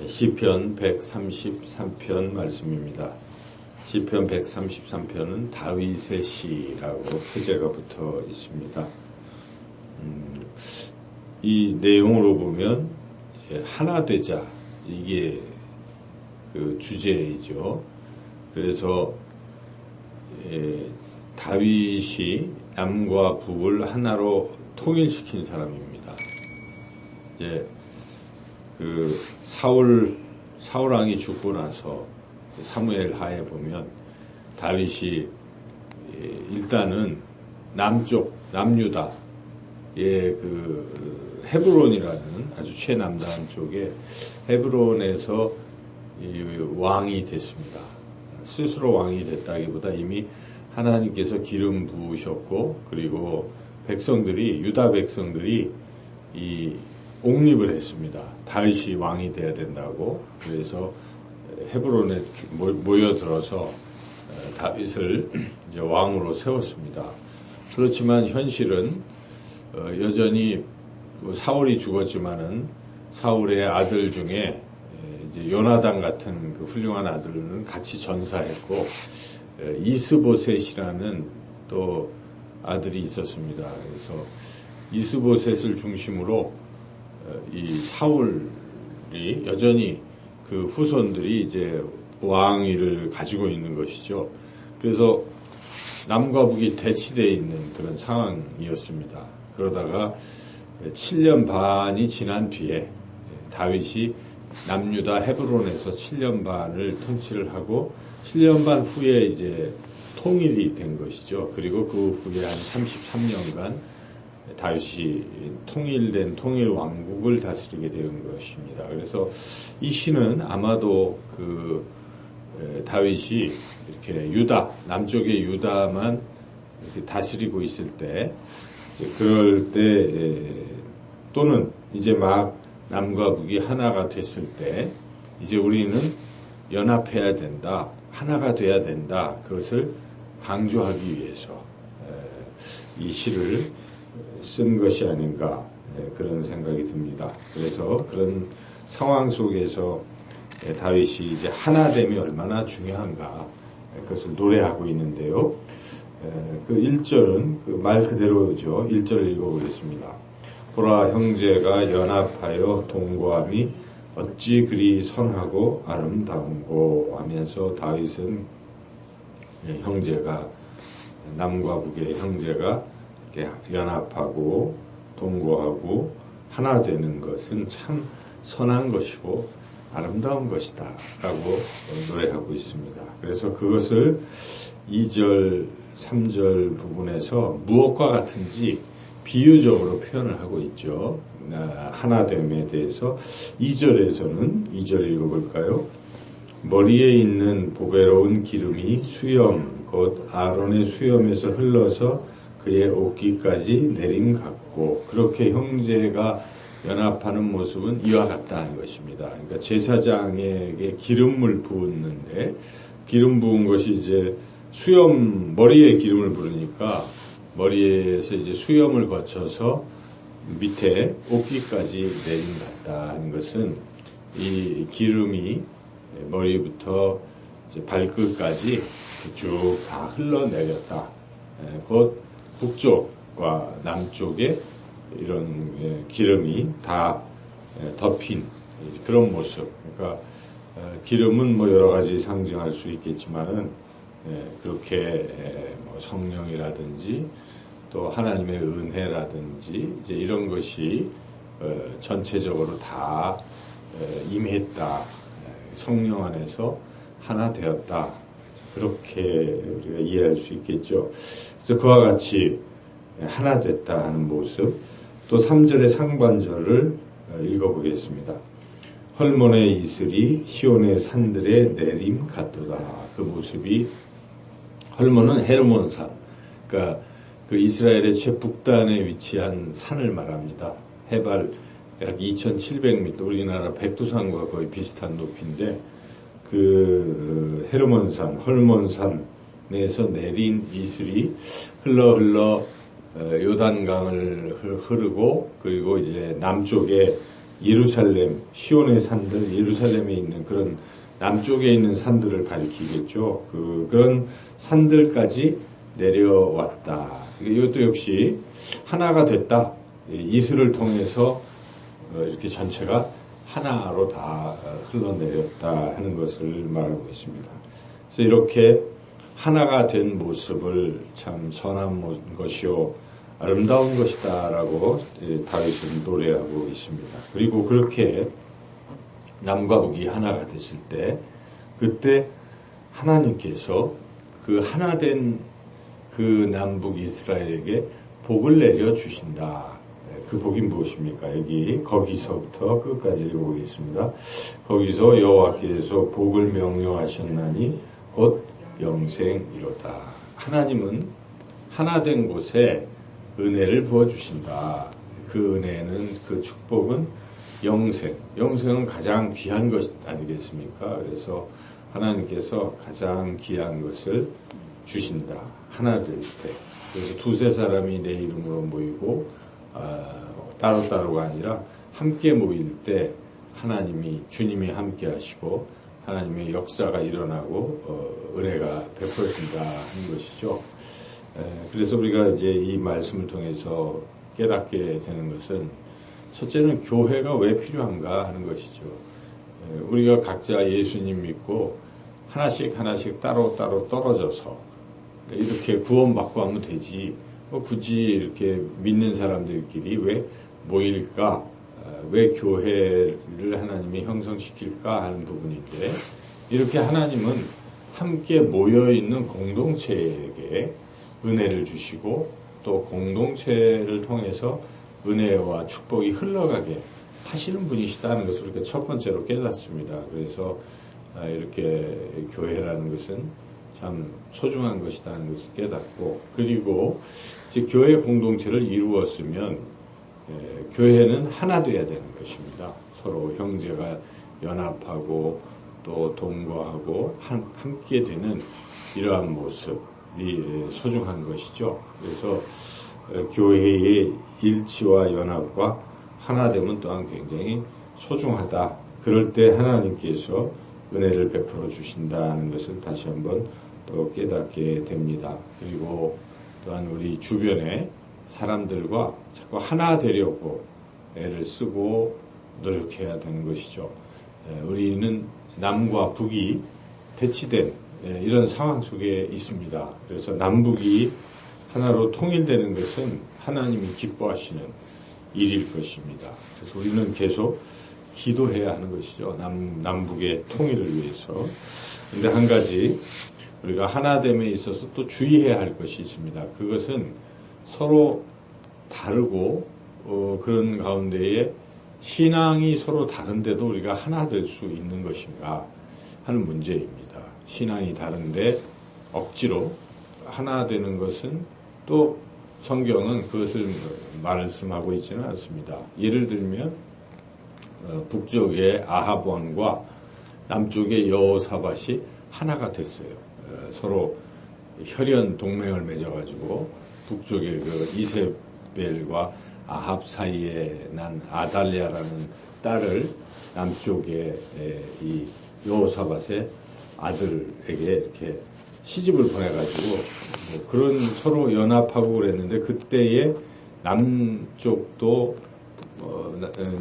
시편 133편 말씀입니다. 시편 133편은 다윗의 시라고 표제가 붙어 있습니다. 이 내용으로 보면 하나 되자, 이게 그 주제이죠. 그래서 다윗이 남과 북을 하나로 통일시킨 사람입니다. 이제 그 사울 왕이 죽고 나서 사무엘 하에 보면 다윗이 일단은 남유다의 그 헤브론이라는 아주 최남단 쪽에 헤브론에서 왕이 됐습니다. 스스로 왕이 됐다기보다 이미 하나님께서 기름 부으셨고, 그리고 유다 백성들이 옹립을 했습니다. 다윗이 왕이 돼야 된다고. 그래서 헤브론에 모여들어서 다윗을 이제 왕으로 세웠습니다. 그렇지만 현실은 여전히 사울이 죽었지만은 사울의 아들 중에 이제 요나단 같은 그 훌륭한 아들은 같이 전사했고, 이스보셋이라는 또 아들이 있었습니다. 그래서 이스보셋을 중심으로 이 사울이 여전히 그 후손들이 이제 왕위를 가지고 있는 것이죠. 그래서 남과 북이 대치되어 있는 그런 상황이었습니다. 그러다가 7년 반이 지난 뒤에 다윗이 남유다 헤브론에서 7년 반을 통치를 하고 7년 반 후에 이제 통일이 된 것이죠. 그리고 그 후에 한 33년간 다윗이 통일된 통일 왕국을 다스리게 된 것입니다. 그래서 이 시는 아마도 그 다윗이 이렇게 남쪽의 유다만 이렇게 다스리고 있을 때, 그럴 때, 또는 이제 막 남과 북이 하나가 됐을 때, 이제 우리는 연합해야 된다, 하나가 돼야 된다, 그것을 강조하기 위해서 이 시를 쓴 것이 아닌가, 그런 생각이 듭니다. 그래서 그런 상황 속에서 다윗이 이제 하나됨이 얼마나 중요한가, 그것을 노래하고 있는데요. 그 1절은 그 말 그대로죠. 1절을 읽어보겠습니다. 보라, 형제가 연합하여 동거함이 어찌 그리 선하고 아름다운고 하면서 다윗은 형제가, 남과 북의 형제가 이렇게 연합하고 동거하고 하나 되는 것은 참 선한 것이고 아름다운 것이다 라고 노래하고 있습니다. 그래서 그것을 2절, 3절 부분에서 무엇과 같은지 비유적으로 표현을 하고 있죠. 하나됨에 대해서 2절에서는 2절 읽어볼까요? 머리에 있는 보배로운 기름이 수염, 곧 아론의 수염에서 흘러서 그의 옷깃까지 내림 같고, 그렇게 형제가 연합하는 모습은 이와 같다는 것입니다. 그러니까 제사장에게 기름을 부었는데, 기름 부은 것이 이제 머리에 기름을 부으니까 머리에서 이제 수염을 거쳐서 밑에 옷깃까지 내림 같다는 것은 이 기름이 머리부터 이제 발끝까지 쭉 다 흘러내렸다. 곧 북쪽과 남쪽에 이런 기름이 다 덮인 그런 모습. 그러니까 기름은 뭐 여러 가지 상징할 수 있겠지만은 그렇게 뭐 성령이라든지 또 하나님의 은혜라든지 이제 이런 것이 전체적으로 다 임했다. 성령 안에서 하나 되었다. 그렇게 우리가 이해할 수 있겠죠. 그래서 그와 같이 하나 됐다 하는 모습. 또 3절의 상반절을 읽어보겠습니다. 헐몬의 이슬이 시온의 산들에 내림 같도다. 그 모습이, 헐몬은 헤르몬산, 그러니까 그 이스라엘의 최북단에 위치한 산을 말합니다. 해발 약 2,700m, 우리나라 백두산과 거의 비슷한 높이인데, 그 헤르몬산, 헐몬산에서 내린 이슬이 흘러 요단강을 흐르고, 그리고 이제 남쪽에 예루살렘, 시온의 산들, 예루살렘에 있는 그런 남쪽에 있는 산들을 가리키겠죠. 그런 산들까지 내려왔다. 이것도 역시 하나가 됐다. 이슬을 통해서 이렇게 전체가 하나로 다 흘러내렸다 하는 것을 말하고 있습니다. 그래서 이렇게 하나가 된 모습을 참 선한 것이요 아름다운 것이다라고 다윗은 노래하고 있습니다. 그리고 그렇게 남과 북이 하나가 됐을 때 그때 하나님께서 그 하나된 그 남북 이스라엘에게 복을 내려 주신다. 그 복이 무엇입니까? 거기서부터 끝까지 읽어보겠습니다. 거기서 여호와께서 복을 명령하셨나니 곧 영생이로다. 하나님은 하나된 곳에 은혜를 부어주신다. 그 은혜는, 그 축복은 영생은 가장 귀한 것 아니겠습니까? 그래서 하나님께서 가장 귀한 것을 주신다. 하나 될 때. 그래서 두세 사람이 내 이름으로 모이고 따로따로가 아니라 함께 모일 때 주님이 함께 하시고 하나님의 역사가 일어나고 은혜가 베풀어진다 하는 것이죠. 그래서 우리가 이제 이 말씀을 통해서 깨닫게 되는 것은 첫째는 교회가 왜 필요한가 하는 것이죠. 우리가 각자 예수님 믿고 하나씩 따로 떨어져서 이렇게 구원받고 하면 되지. 굳이 이렇게 믿는 사람들끼리 왜 모일까? 왜 교회를 하나님이 형성시킬까 하는 부분인데, 이렇게 하나님은 함께 모여있는 공동체에게 은혜를 주시고 또 공동체를 통해서 은혜와 축복이 흘러가게 하시는 분이시다는 것을 우리가 첫 번째로 깨닫습니다. 그래서 이렇게 교회라는 것은 참 소중한 것이라는 것을 깨닫고, 그리고 이제 교회 공동체를 이루었으면 교회는 하나 돼야 되는 것입니다. 서로 형제가 연합하고 또 동거하고 함께 되는 이러한 모습이 소중한 것이죠. 그래서 교회의 일치와 연합과 하나됨은 또한 굉장히 소중하다. 그럴 때 하나님께서 은혜를 베풀어 주신다는 것을 다시 한번 또 깨닫게 됩니다. 그리고 또한 우리 주변의 사람들과 자꾸 하나 되려고 애를 쓰고 노력해야 되는 것이죠. 우리는 남과 북이 대치된 이런 상황 속에 있습니다. 그래서 남북이 하나로 통일되는 것은 하나님이 기뻐하시는 일일 것입니다. 그래서 우리는 계속 기도해야 하는 것이죠. 남북의 통일을 위해서. 그런데 한 가지 우리가 하나됨에 있어서 또 주의해야 할 것이 있습니다. 그것은 서로 다르고 그런 가운데에 신앙이 서로 다른데도 우리가 하나 될 수 있는 것인가 하는 문제입니다. 신앙이 다른데 억지로 하나 되는 것은 또 성경은 그것을 말씀하고 있지는 않습니다. 예를 들면 북쪽의 아합 왕과 남쪽의 여호사밧이 하나가 됐어요. 서로 혈연 동맹을 맺어가지고 북쪽의 그 이세벨과 아합 사이에 난 아달랴라는 딸을 남쪽의 이 여호사밧의 아들에게 이렇게 시집을 보내가지고 뭐 그런 서로 연합하고 그랬는데, 그때의 남쪽도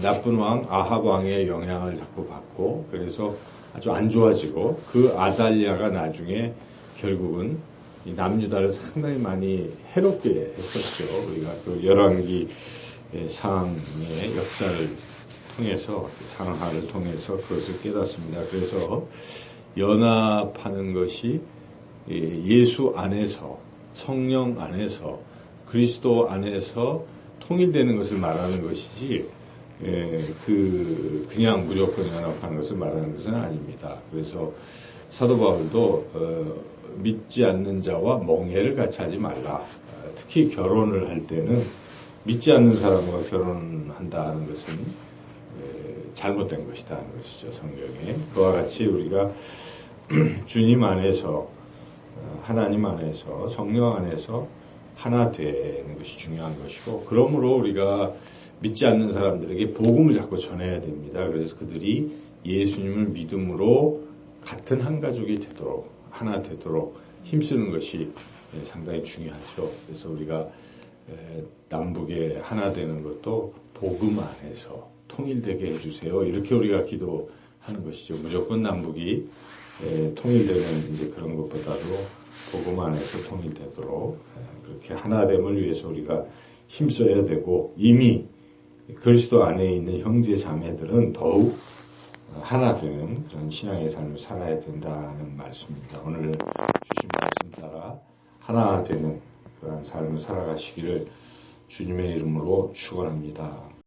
나쁜 왕 아합 왕의 영향을 자꾸 받고 그래서 아주 안 좋아지고, 그 아달랴가 나중에 결국은 이 남유다를 상당히 많이 해롭게 했었죠. 우리가 그 열왕기 상의 역사를 통해서, 상하를 통해서 그것을 깨닫습니다. 그래서 연합하는 것이 예수 안에서, 성령 안에서, 그리스도 안에서 통일되는 것을 말하는 것이지, 그냥 무조건 연합하는 것을 말하는 것은 아닙니다. 그래서 사도 바울도 믿지 않는 자와 멍해를 같이 하지 말라. 특히 결혼을 할 때는 믿지 않는 사람과 결혼한다는 것은 잘못된 것이다 하는 것이죠, 성경에. 그와 같이 우리가 주님 안에서, 하나님 안에서, 성령 안에서 하나 되는 것이 중요한 것이고, 그러므로 우리가 믿지 않는 사람들에게 복음을 자꾸 전해야 됩니다. 그래서 그들이 예수님을 믿음으로 같은 한 가족이 되도록, 하나 되도록 힘쓰는 것이 상당히 중요하죠. 그래서 우리가 남북에 하나 되는 것도 복음 안에서 통일되게 해주세요. 이렇게 우리가 기도하는 것이죠. 무조건 남북이 통일되는 이제 그런 것보다도 복음 안에서 통일되도록 그렇게 하나됨을 위해서 우리가 힘써야 되고, 이미 그리스도 안에 있는 형제 자매들은 더욱 하나 되는 그런 신앙의 삶을 살아야 된다는 말씀입니다. 오늘 주신 말씀 따라 하나 되는 그런 삶을 살아가시기를 주님의 이름으로 축원합니다.